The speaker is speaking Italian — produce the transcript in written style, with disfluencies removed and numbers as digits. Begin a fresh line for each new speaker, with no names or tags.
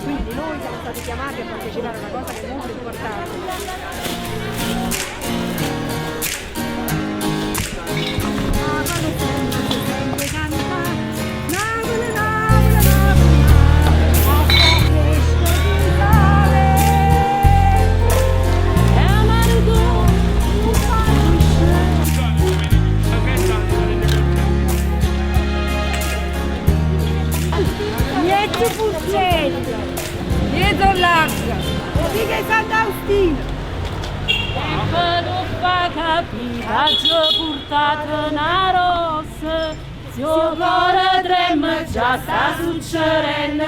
Quindi noi siamo stati chiamati a partecipare a una cosa che è molto importante.
Niente Puzzelli, dietro l'arca, così che Sant'Austino.
E non fa capire, ci portate una rossa, se il cuore trema già sta succedendo.